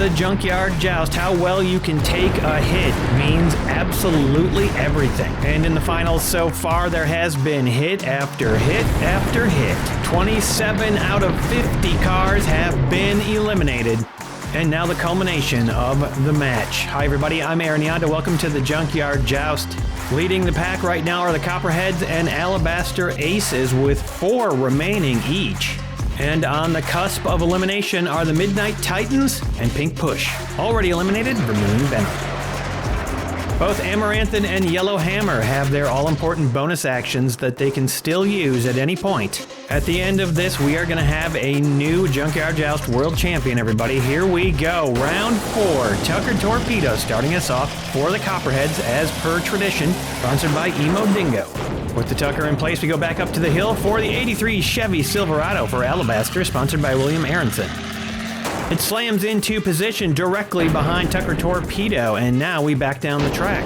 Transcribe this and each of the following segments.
the Junkyard Joust, how well you can take a hit means absolutely everything. And in the finals so far, there has been hit after hit after hit. 27 out of 50 cars have been eliminated. And now the culmination of the match. Hi everybody, I'm Aaron Yonda. Welcome to the Junkyard Joust. Leading the pack right now are the Copperheads and Alabaster Aces with 4 remaining each. And on the cusp of elimination are the Midnight Titans and Pink Push. Already eliminated, Vermilion Venom. Both Amaranthin and Yellow Hammer have their all-important bonus actions that they can still use at any point. At the end of this, we are going to have a new Junkyard Joust World Champion, everybody. Here we go. Round 4. Tucker Torpedo starting us off for the Copperheads as per tradition, sponsored by Emo Dingo. With the Tucker in place, we go back up to the hill for the 83 Chevy Silverado for Alabaster, sponsored by William Aronson. It slams into position directly behind Tucker Torpedo, and now we back down the track.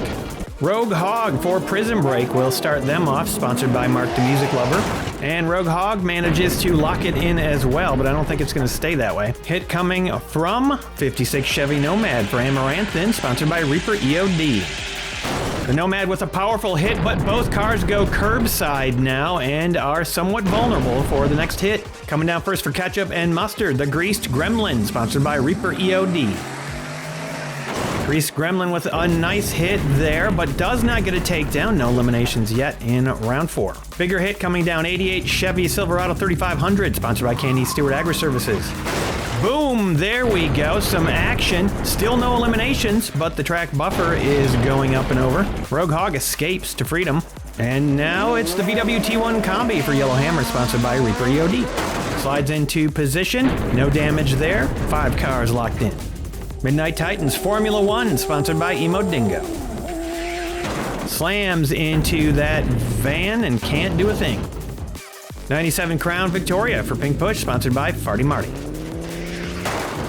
Rogue Hog for Prison Break will start them off, sponsored by Mark the Music Lover. And Rogue Hog manages to lock it in as well, but I don't think it's going to stay that way. Hit coming from 56 Chevy Nomad for Amaranthin, sponsored by Reaper EOD. The Nomad with a powerful hit, but both cars go curbside now and are somewhat vulnerable for the next hit. Coming down first for Ketchup and Mustard, the Greased Gremlin, sponsored by Reaper EOD. Greased Gremlin with a nice hit there, but does not get a takedown. No eliminations yet in round 4. Bigger hit coming down 88 Chevy Silverado 3500, sponsored by Candy Stewart Agri-Services. Boom, there we go, some action. Still no eliminations, but the track buffer is going up and over. Rogue Hog escapes to freedom. And now it's the VWT1 Combi for Yellow Hammer, sponsored by Reaper EOD. Slides into position, no damage there, 5 cars locked in. Midnight Titans Formula 1, sponsored by Emo Dingo. Slams into that van and can't do a thing. 97 Crown Victoria for Pink Push, sponsored by Farty Marty.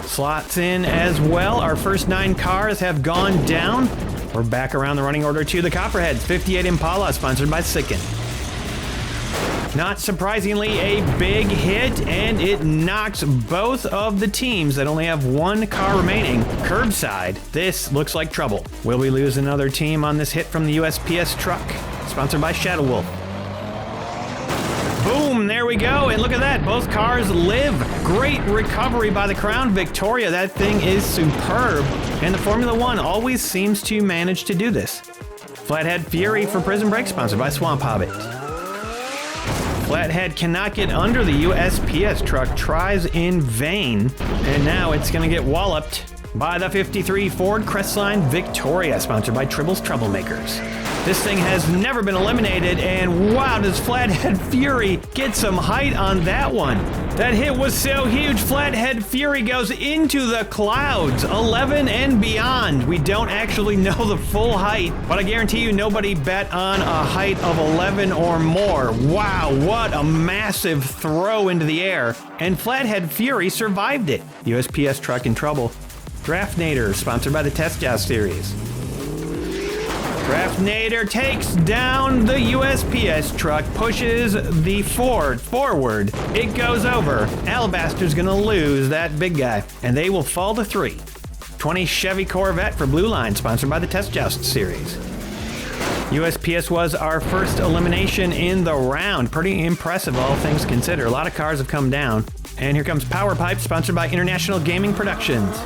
Slots in as well. Our first 9 cars have gone down. We're back around the running order to the Copperheads. 58 Impala, sponsored by Sicken. Not surprisingly, a big hit, and it knocks both of the teams that only have 1 car remaining curbside. This looks like trouble. Will we lose another team on this hit from the USPS truck? Sponsored by Shadow Wolf. Boom, there we go, and look at that, both cars live. Great recovery by the Crown Victoria. That thing is superb, and the Formula 1 always seems to manage to do this. Flathead Fury for Prison Break, sponsored by Swamp Hobbit. Flathead cannot get under the USPS truck, tries in vain, and now it's going to get walloped by the 53 Ford Crestline Victoria, sponsored by Tribble's Troublemakers. This thing has never been eliminated, and wow, does Flathead Fury get some height on that one. That hit was so huge, Flathead Fury goes into the clouds, 11 and beyond. We don't actually know the full height, but I guarantee you nobody bet on a height of 11 or more. Wow, what a massive throw into the air, and Flathead Fury survived it. USPS truck in trouble. Draftnator, sponsored by the Test Joust series. Draftnator takes down the USPS truck, pushes the Ford forward. It goes over. Alabaster's gonna lose that big guy, and they will fall to 3. 20 Chevy Corvette for Blue Line, sponsored by the Test Joust series. USPS was our first elimination in the round. Pretty impressive, all things considered. A lot of cars have come down. And here comes Power Pipe, sponsored by International Gaming Productions.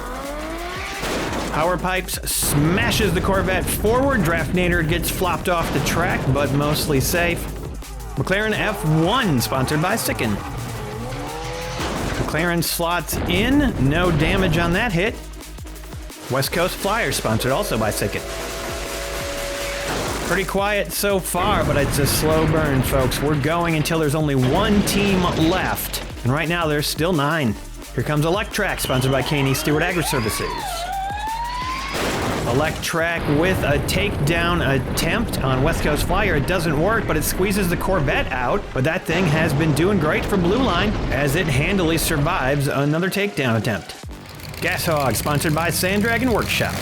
Power Pipes smashes the Corvette forward. Draftnator gets flopped off the track, but mostly safe. McLaren F1, sponsored by Sicken. McLaren slots in, no damage on that hit. West Coast Flyer, sponsored also by Sicken. Pretty quiet so far, but it's a slow burn, folks. We're going until there's only 1 team left, and right now there's still 9. Here comes Electrac, sponsored by Candy Stewart Agri-Services. Electrac with a takedown attempt on West Coast Flyer. It doesn't work, but it squeezes the Corvette out. But that thing has been doing great for Blue Line as it handily survives another takedown attempt. Gas Hog, sponsored by Sand Dragon Workshop.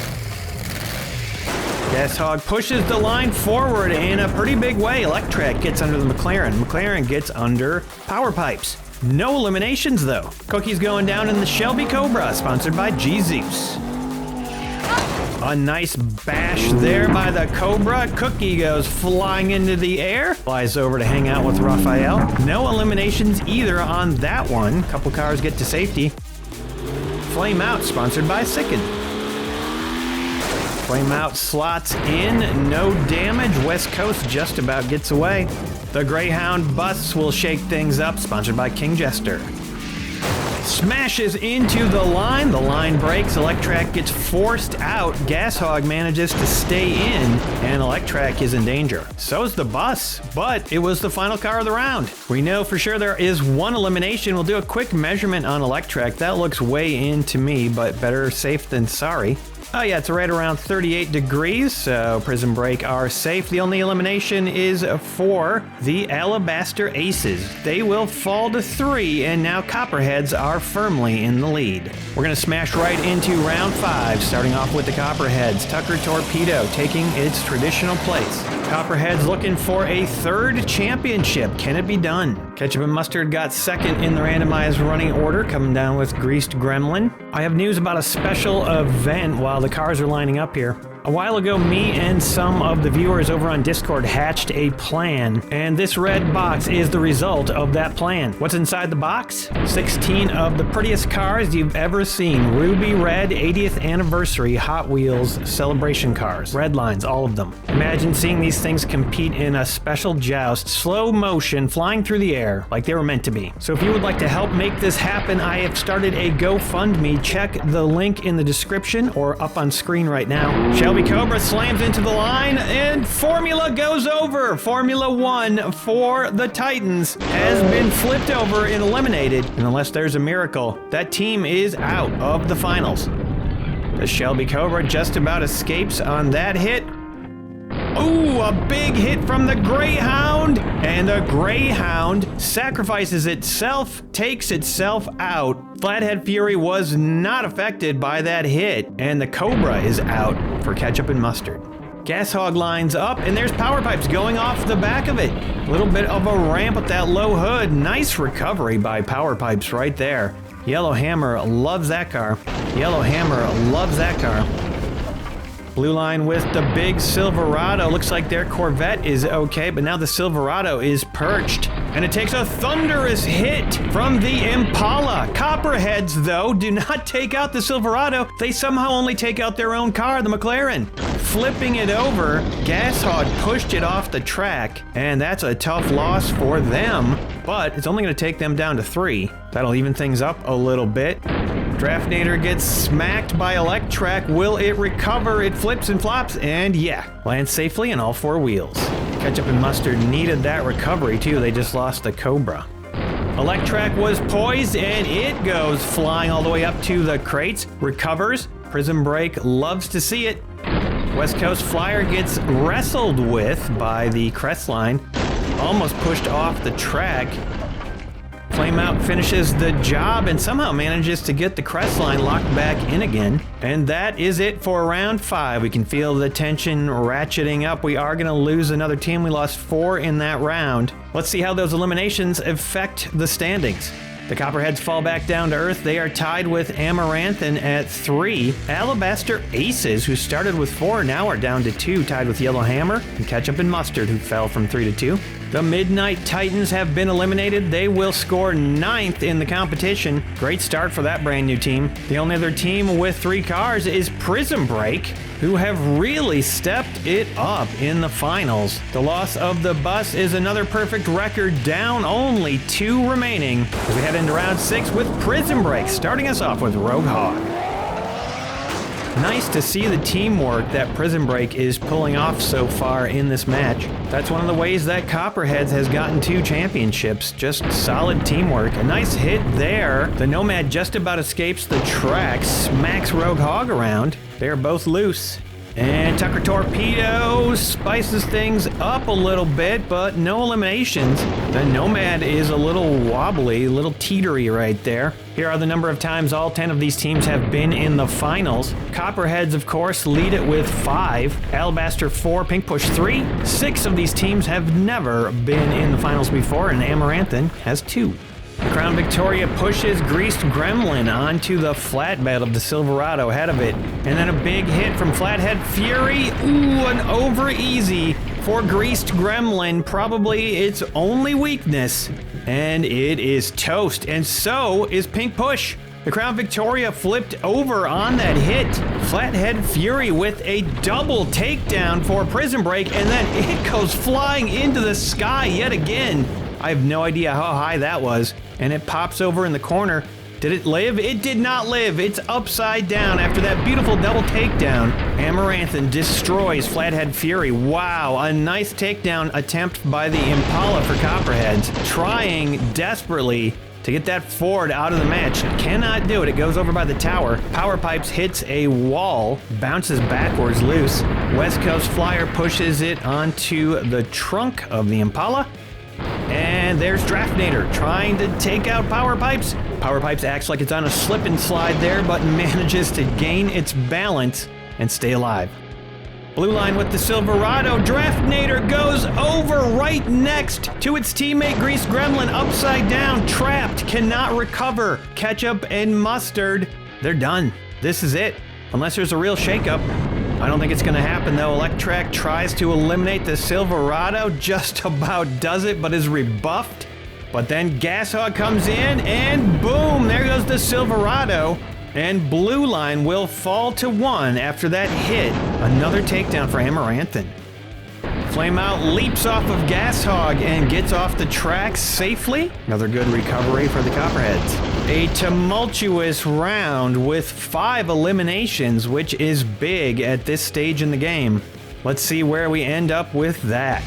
Gas Hog pushes the line forward in a pretty big way. Electrac gets under the McLaren. McLaren gets under Power Pipes. No eliminations though. Cookie's going down in the Shelby Cobra, sponsored by Jesus. A nice bash there by the Cobra. Cookie goes flying into the air. Flies over to hang out with Raphael. No eliminations either on that one. Couple cars get to safety. Flame Out, sponsored by Sicken. Flame Out slots in. No damage. West Coast just about gets away. The Greyhound bus will shake things up, sponsored by King Jester. Smashes into the line breaks, Electrac gets forced out, Gas Hog manages to stay in, and Electrac is in danger. So is the bus, but it was the final car of the round. We know for sure there is one elimination. We'll do a quick measurement on Electrac. That looks way in to me, but better safe than sorry. Oh yeah, it's right around 38 degrees, so Prison Break are safe. The only elimination is for the Alabaster Aces. They will fall to 3, and now Copperheads are firmly in the lead. We're going to smash right into round 5, starting off with the Copperheads. Tucker Torpedo taking its traditional place. Copperheads looking for a 3rd championship. Can it be done? Ketchup and Mustard got 2nd in the randomized running order, coming down with Greased Gremlin. I have news about a special event while the cars are lining up here. A while ago, me and some of the viewers over on Discord hatched a plan, and this red box is the result of that plan. What's inside the box? 16 of the prettiest cars you've ever seen. Ruby Red 80th Anniversary Hot Wheels celebration cars. Red lines, all of them. Imagine seeing these things compete in a special joust, slow motion, flying through the air like they were meant to be. So if you would like to help make this happen, I have started a GoFundMe. Check the link in the description or up on screen right now. Shelby Cobra slams into the line, and Formula goes over. Formula 1 for the Titans has been flipped over and eliminated. And unless there's a miracle, that team is out of the finals. The Shelby Cobra just about escapes on that hit. Ooh, a big hit from the Greyhound, and the Greyhound sacrifices itself, takes itself out. Flathead Fury was not affected by that hit, and the Cobra is out for Ketchup and Mustard. Gas Hog lines up, and there's power pipes going off the back of it. A little bit of a ramp with that low hood. Nice recovery by power pipes right there. Yellow Hammer loves that car. Yellow Hammer loves that car. Blue line with the big Silverado. Looks like their Corvette is okay, but now the Silverado is perched. And it takes a thunderous hit from the Impala. Copperheads, though, do not take out the Silverado. They somehow only take out their own car, the McLaren. Flipping it over, Gas Hog pushed it off the track, and that's a tough loss for them, but it's only going to take them down to 3. That'll even things up a little bit. Draftnator gets smacked by Electrac. Will it recover? It flips and flops, and yeah, lands safely on all 4 wheels. Ketchup and Mustard needed that recovery too. They just lost the Cobra. Electrac was poised, and it goes flying all the way up to the crates. Recovers. Prison Break loves to see it. West Coast Flyer gets wrestled with by the crest line. Almost pushed off the track. Flame Out finishes the job and somehow manages to get the crest line locked back in again. And that is it for round 5. We can feel the tension ratcheting up. We are going to lose another team. We lost 4 in that round. Let's see how those eliminations affect the standings. The Copperheads fall back down to earth. They are tied with Amaranthin at 3. Alabaster Aces, who started with 4, now are down to 2, tied with Yellow Hammer and Ketchup and Mustard, who fell from 3 to 2. The Midnight Titans have been eliminated. They will score 9th in the competition. Great start for that brand new team. The only other team with 3 cars is Prison Break, who have really stepped it up in the finals. The loss of the bus is another perfect record, down only 2 remaining as we head into round 6 with Prison Break, starting us off with Rogue Hog. Nice to see the teamwork that Prison Break is pulling off so far in this match. That's one of the ways that Copperheads has gotten 2 championships, just solid teamwork. A nice hit there. The Nomad just about escapes the track, smacks Rogue Hog around. They're both loose. And Tucker Torpedo spices things up a little bit, but no eliminations. The Nomad is a little wobbly, a little teetery right there. Here are the number of times all 10 of these teams have been in the finals. Copperheads, of course, lead it with 5. Alabaster 4, Pink Push 3. 6 of these teams have never been in the finals before, and Amaranthin has 2. Crown Victoria pushes Greased Gremlin onto the flatbed of the Silverado ahead of it. And then a big hit from Flathead Fury. Ooh, an over easy for Greased Gremlin, probably its only weakness. And it is toast, and so is Pink Push. The Crown Victoria flipped over on that hit. Flathead Fury with a double takedown for Prison Break, and then it goes flying into the sky yet again. I have no idea how high that was, and it pops over in the corner. Did it live? It did not live. It's upside down after that beautiful double takedown. Amaranthin destroys Flathead Fury. Wow, a nice takedown attempt by the Impala for Copperheads, trying desperately to get that Ford out of the match. Cannot do it. It goes over by the tower. Power Pipes hits a wall, bounces backwards loose. West Coast Flyer pushes it onto the trunk of the Impala. And there's Draftnator trying to take out Power Pipes. Power Pipes acts like it's on a slip and slide there, but manages to gain its balance and stay alive. Blue line with the Silverado. Draftnator goes over right next to its teammate Greased Gremlin, upside down, trapped, cannot recover. Ketchup and Mustard, they're done. This is it, unless there's a real shakeup. I don't think it's going to happen, though. Electrac tries to eliminate the Silverado, just about does it, but is rebuffed. But then Gas Hog comes in, and boom, there goes the Silverado. And Blue line will fall to 1 after that hit. Another takedown for Amaranthin. Flameout leaps off of Gas Hog and gets off the track safely. Another good recovery for the Copperheads. A tumultuous round with 5 eliminations, which is big at this stage in the game. Let's see where we end up with that.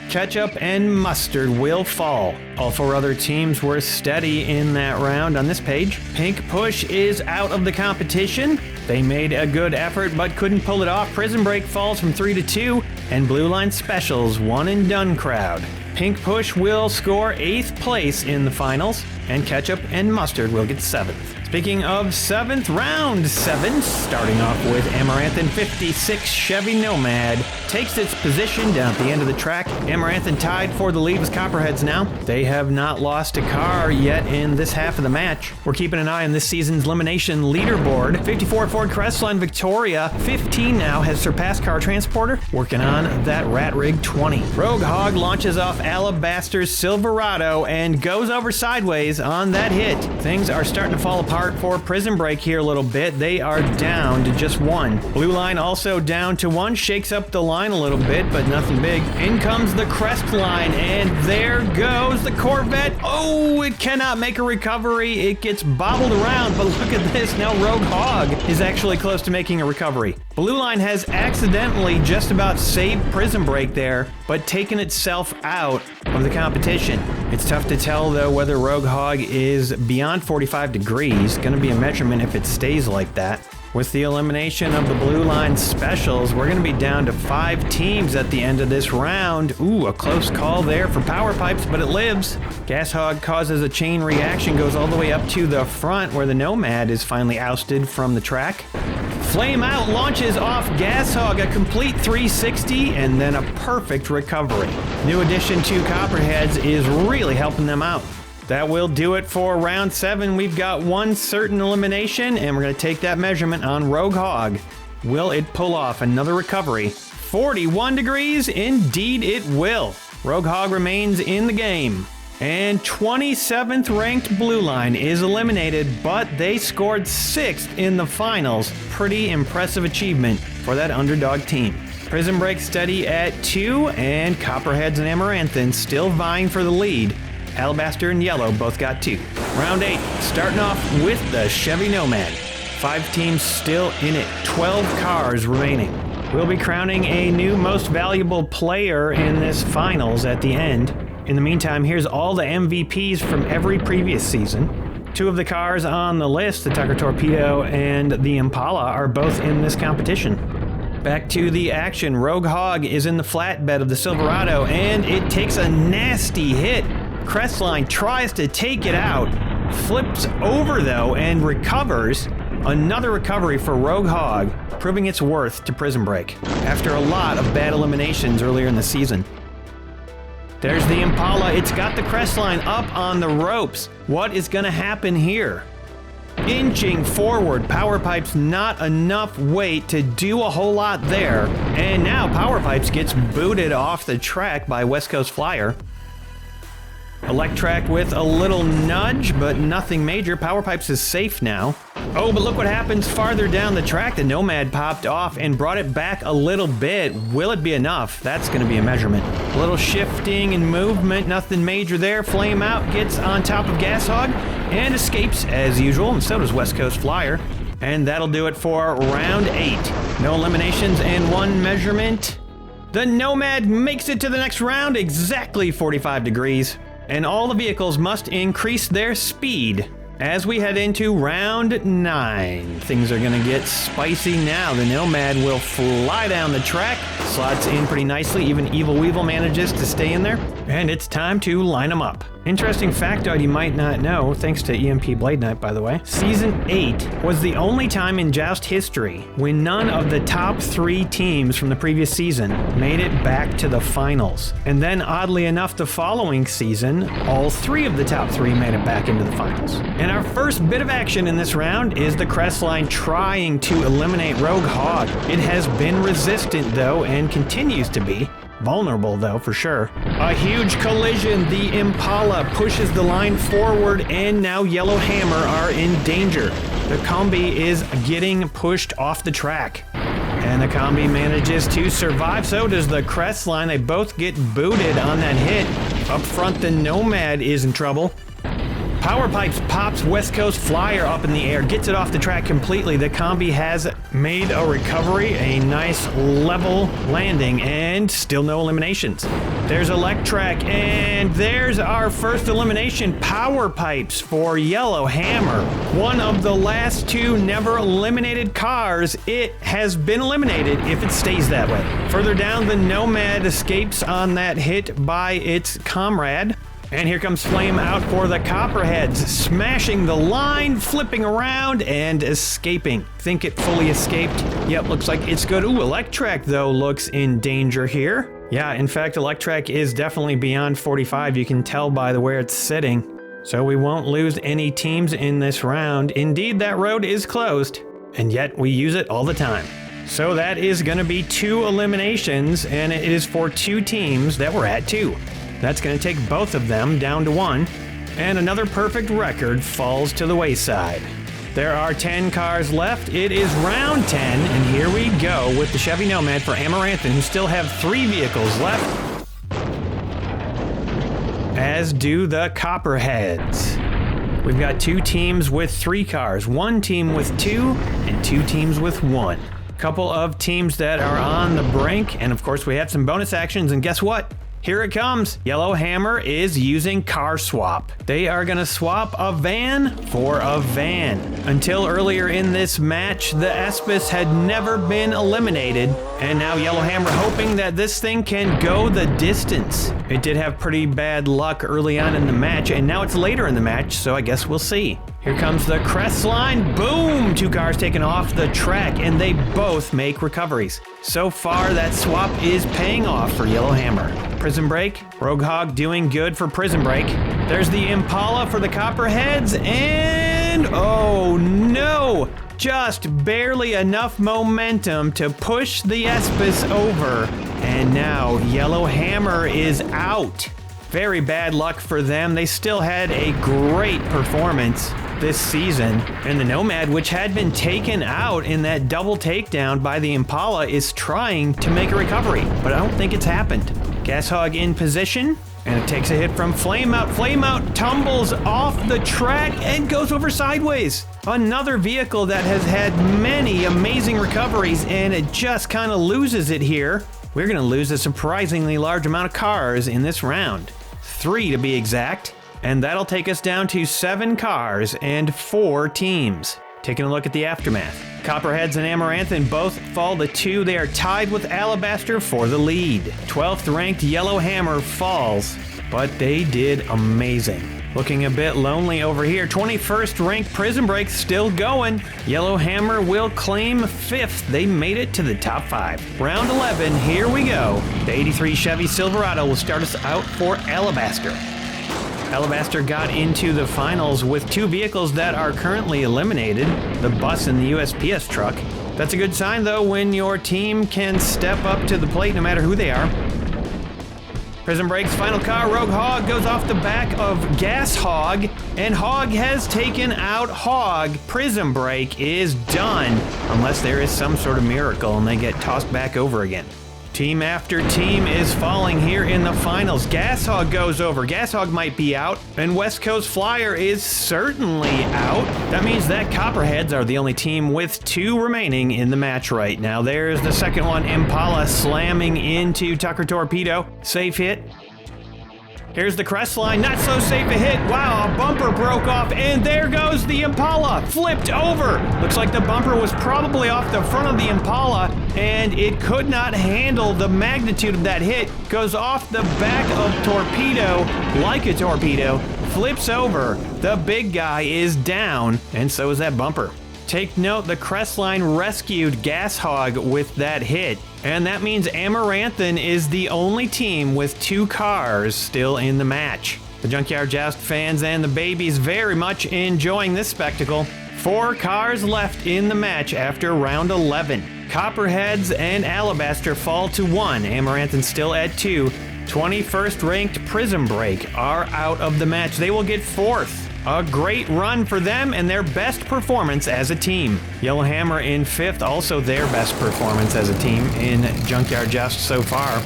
Ketchup and Mustard will fall. All 4 other teams were steady in that round on this page. Pink Push is out of the competition. They made a good effort but couldn't pull it off. Prison Break falls from 3 to 2, and Blue Line Specials one and done crowd. Pink Push will score 8th place in the finals, and Ketchup and Mustard will get 7th. Speaking of 7th, round 7, starting off with Amaranthin 56 Chevy Nomad, takes its position down at the end of the track. Amaranthin tied for the lead with Copperheads now. They have not lost a car yet in this half of the match. We're keeping an eye on this season's elimination leaderboard. 54 Ford Crestline Victoria, 15 now, has surpassed Car Transporter, working on that Rat Rig 20. Rogue Hog launches off Alabaster's Silverado and goes over sideways on that hit. Things are starting to fall apart for Prison Break here a little bit. They are down to just 1. Blue line also down to 1, shakes up the line a little bit, but nothing big. In comes the Crest line, and there goes the Corvette. Oh, it cannot make a recovery. It gets bobbled around, but look at this. Now Rogue Hog is actually close to making a recovery. Blue line has accidentally just about saved Prison Break there, but taken itself out of the competition. It's tough to tell, though, whether Rogue Hog is beyond 45 degrees. Going to be a measurement if it stays like that. With the elimination of the Blue Line Specials, we're going to be down to 5 teams at the end of this round. Ooh, a close call there for Power Pipes, but it lives. Gas Hog causes a chain reaction, goes all the way up to the front where the Nomad is finally ousted from the track. Flame Out launches off Gas Hog, a complete 360, and then a perfect recovery. New addition to Copperheads is really helping them out. That will do it for round 7. We've got 1 certain elimination, and we're going to take that measurement on Rogue Hog. Will it pull off another recovery? 41 degrees? Indeed it will. Rogue Hog remains in the game. And 27th ranked Blue Line is eliminated, but they scored 6th in the finals. Pretty impressive achievement for that underdog team. Prison Break steady at 2, and Copperheads and Amaranthin still vying for the lead. Alabaster and Yellow both got 2. Round 8, starting off with the Chevy Nomad. 5 teams still in it, 12 cars remaining. We'll be crowning a new most valuable player in this finals at the end. In the meantime, here's all the MVPs from every previous season. 2 of the cars on the list, the Tucker Torpedo and the Impala, are both in this competition. Back to the action. Rogue Hog is in the flatbed of the Silverado, and it takes a nasty hit. Crestline tries to take it out, flips over though, and recovers. Another recovery for Rogue Hog, proving its worth to Prison Break after a lot of bad eliminations earlier in the season. There's the Impala. It's got the crest line up on the ropes. What is going to happen here? Inching forward, Power Pipes not enough weight to do a whole lot there. And now Power Pipes gets booted off the track by West Coast Flyer. Electrac with a little nudge, but nothing major. Power Pipes is safe now. Oh, but look what happens farther down the track. The Nomad popped off and brought it back a little bit. Will it be enough? That's going to be a measurement. A little shifting and movement, nothing major there. Flame Out gets on top of Gas Hog and escapes as usual, and so does West Coast Flyer. And that'll do it for round 8. No eliminations and 1 measurement. The Nomad makes it to the next round, exactly 45 degrees. And all the vehicles must increase their speed as we head into round 9. Things are going to get spicy now. The Nomad will fly down the track, slots in pretty nicely. Even Evil Weevil manages to stay in there. And it's time to line them up. Interesting factoid you might not know, thanks to EMP Blade Knight, by the way. Season 8 was the only time in Joust history when none of the top 3 teams from the previous season made it back to the finals. And then, oddly enough, the following season, all 3 of the top 3 made it back into the finals. And our first bit of action in this round is the Crestline trying to eliminate Rogue Hog. It has been resistant, though, and continues to be. Vulnerable, though, for sure. A huge collision. The Impala pushes the line forward, and now Yellow Hammer are in danger. The Combi is getting pushed off the track. And the Combi manages to survive. So does the Crestline. They both get booted on that hit. Up front, the Nomad is in trouble. Power Pipes pops West Coast Flyer up in the air, gets it off the track completely. The Combi has made a recovery, a nice level landing, and still no eliminations. There's Electrac, and there's our first elimination. Power Pipes for Yellow Hammer. One of the last 2 never eliminated cars. It has been eliminated if it stays that way. Further down, the Nomad escapes on that hit by its comrade. And here comes Flame Out for the Copperheads, smashing the line, flipping around, and escaping. Think it fully escaped? Yep, looks like it's good. Ooh, Electrac, though, looks in danger here. Yeah, in fact, Electrac is definitely beyond 45. You can tell by where it's sitting. So we won't lose any teams in this round. Indeed, that road is closed, and yet we use it all the time. So that is going to be 2 eliminations, and it is for 2 teams that were at 2. That's going to take both of them down to 1, and another perfect record falls to the wayside. There are 10 cars left. It is round 10, and here we go with the Chevy Nomad for Amaranthan, who still have 3 vehicles left, as do the Copperheads. We've got 2 teams with 3 cars, 1 team with 2, and 2 teams with 1. Couple of teams that are on the brink, and of course we have some bonus actions, and guess what? Here it comes. Yellow Hammer is using car swap. They are going to swap a van for a van. Until earlier in this match, the Espis had never been eliminated, and now Yellow Hammer hoping that this thing can go the distance. It did have pretty bad luck early on in the match, and now it's later in the match, so I guess we'll see. Here comes the Crestline. Boom! 2 cars taken off the track, and they both make recoveries. So far, that swap is paying off for Yellow Hammer. Prison Break. Rogue Hog doing good for Prison Break. There's the Impala for the Copperheads, and oh no! Just barely enough momentum to push the Espis over. And now Yellow Hammer is out. Very bad luck for them. They still had a great performance this season. And the Nomad, which had been taken out in that double takedown by the Impala, is trying to make a recovery, but I don't think it's happened. Gas Hog in position, and it takes a hit from Flame Out. Flame Out tumbles off the track and goes over sideways. Another vehicle that has had many amazing recoveries, and it just kind of loses it here. We're going to lose a surprisingly large amount of cars in this round. 3 to be exact. And that'll take us down to 7 cars and 4 teams. Taking a look at the aftermath. Copperheads and Amaranthan both fall to 2. They are tied with Alabaster for the lead. 12th ranked Yellow Hammer falls, but they did amazing. Looking a bit lonely over here. 21st ranked Prison Break still going. Yellowhammer will claim 5th. They made it to the top 5. Round 11, here we go. The 83 Chevy Silverado will start us out for Alabaster. Alabaster got into the finals with 2 vehicles that are currently eliminated, the bus and the USPS truck. That's a good sign, though, when your team can step up to the plate no matter who they are. Prison Break's final car, Rogue Hog, goes off the back of Gas Hog, and Hog has taken out Hog. Prison Break is done, unless there is some sort of miracle and they get tossed back over again. Team after team is falling here in the finals. Gas Hog goes over. Gas Hog might be out, and West Coast Flyer is certainly out. That means that Copperheads are the only team with 2 remaining in the match right now. There's the second one, Impala slamming into Tucker Torpedo. Safe hit. Here's the Crestline, not so safe a hit. Wow, a bumper broke off, and there goes the Impala, flipped over. Looks like the bumper was probably off the front of the Impala, and it could not handle the magnitude of that hit. Goes off the back of Torpedo like a torpedo, flips over. The big guy is down, and so is that bumper. Take note, the Crestline rescued Gas Hog with that hit, and that means Amaranthin is the only team with 2 cars still in the match. The Junkyard Joust fans and the babies very much enjoying this spectacle. 4 cars left in the match after round 11. Copperheads and Alabaster fall to 1, Amaranthin still at 2. 21st ranked Prison Break are out of the match. They will get 4th. A great run for them and their best performance as a team. Yellowhammer in 5th, also their best performance as a team in Junkyard Joust so far.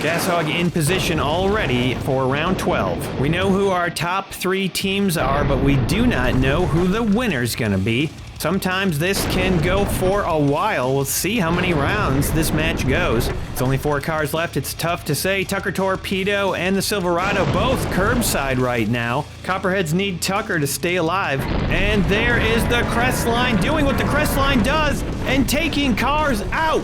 Gas Hog in position already for round 12. We know who our top 3 teams are, but we do not know who the winner's gonna be. Sometimes this can go for a while. We'll see how many rounds this match goes. It's only 4 cars left. It's tough to say. Tucker Torpedo and the Silverado both curbside right now. Copperheads need Tucker to stay alive. And there is the Crestline doing what the Crestline does and taking cars out.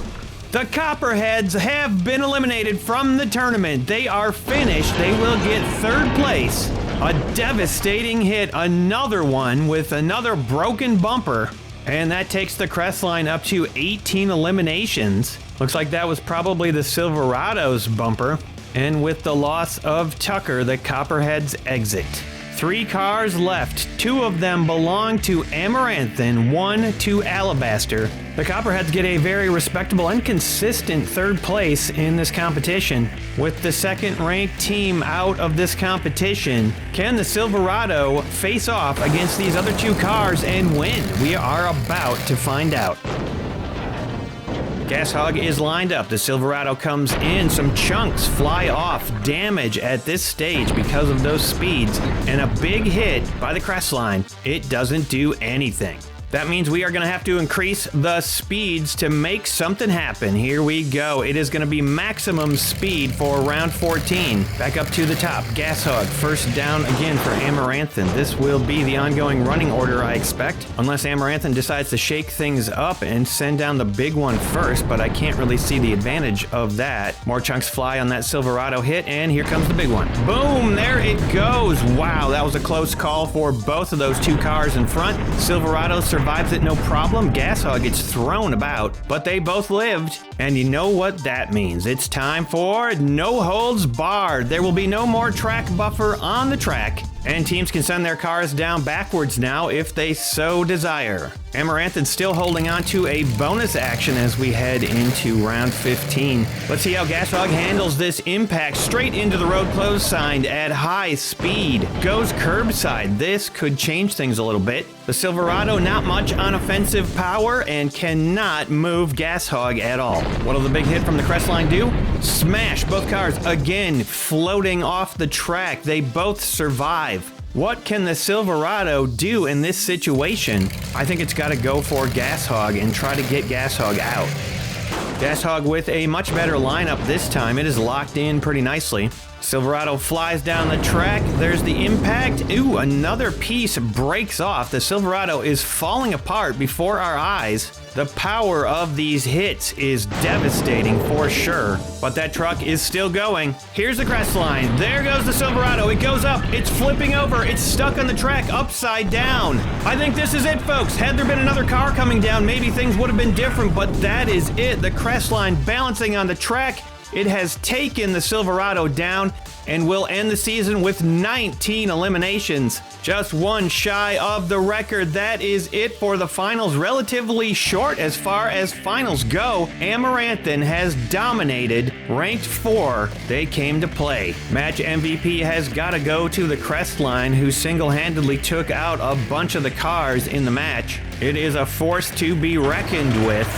The Copperheads have been eliminated from the tournament. They are finished. They will get 3rd place. A devastating hit, another one with another broken bumper. And that takes the Crestline up to 18 eliminations. Looks like that was probably the Silverado's bumper. And with the loss of Tucker, the Copperheads exit. 3 cars left. 2 of them belong to Amaranthin, 1 to Alabaster. The Copperheads get a very respectable and consistent 3rd place in this competition. With the 2nd ranked team out of this competition, can the Silverado face off against these other 2 cars and win? We are about to find out. Gas Hog is lined up. The Silverado comes in. Some chunks fly off. Damage at this stage because of those speeds. And a big hit by the Crestline. It doesn't do anything. That means we are going to have to increase the speeds to make something happen. Here we go. It is going to be maximum speed for round 14. Back up to the top. Gas Hog first down again for Amaranthin. This will be the ongoing running order, I expect. Unless Amaranthin decides to shake things up and send down the big one first, but I can't really see the advantage of that. More chunks fly on that Silverado hit, and here comes the big one. Boom! There it goes. Wow, that was a close call for both of those 2 cars in front. Silverado survives it no problem. Gas Hog gets thrown about, but they both lived. And you know what that means. It's time for no holds barred. There will be no more track buffer on the track, and teams can send their cars down backwards now if they so desire. Amaranthin's still holding on to a bonus action as we head into round 15. Let's see how Gas Hog handles this impact straight into the road closed sign at high speed. Goes curbside. This could change things a little bit. The Silverado not much on offensive power and cannot move Gas Hog at all. What'll the big hit from the Crestline do? Smash both cars again, floating off the track. They both survive. What can the Silverado do in this situation? I think it's got to go for Gas Hog and try to get Gas Hog out. Gas Hog with a much better lineup this time. It is locked in pretty nicely. Silverado flies down the track. There's the impact. Ooh, another piece breaks off. The Silverado is falling apart before our eyes. The power of these hits is devastating for sure, but that truck is still going. Here's the crest line. There goes the Silverado. It goes up. It's flipping over. It's stuck on the track upside down. I think this is it, folks. Had there been another car coming down, maybe things would have been different, but that is it. The crest line balancing on the track. It has taken the Silverado down and will end the season with 19 eliminations. Just one shy of the record. That is it for the finals. Relatively short as far as finals go. Amaranthin has dominated. Ranked 4, they came to play. Match MVP has got to go to the crest line, who single-handedly took out a bunch of the cars in the match. It is a force to be reckoned with.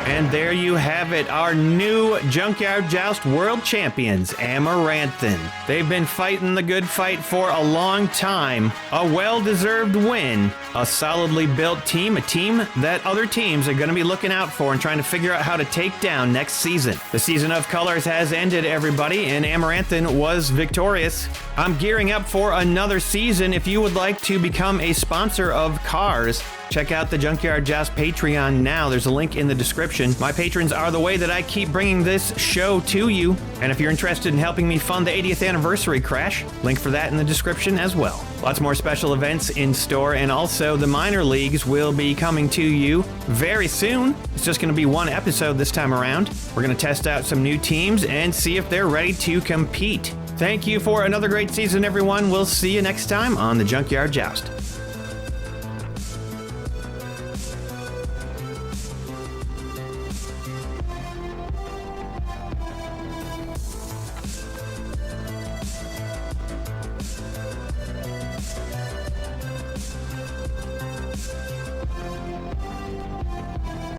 And there you have it, our new Junkyard Joust World Champions, Amaranthin. They've been fighting the good fight for a long time. A well-deserved win. A solidly built team, a team that other teams are going to be looking out for and trying to figure out how to take down next season. The season of colors has ended, everybody, and Amaranthin was victorious. I'm gearing up for another season. If you would like to become a sponsor of Cars, check out the Junkyard Joust Patreon now. There's a link in the description. My patrons are the way that I keep bringing this show to you. And if you're interested in helping me fund the 80th anniversary crash, link for that in the description as well. Lots more special events in store, and also the minor leagues will be coming to you very soon. It's just going to be one episode this time around. We're going to test out some new teams and see if they're ready to compete. Thank you for another great season, everyone. We'll see you next time on the Junkyard Joust.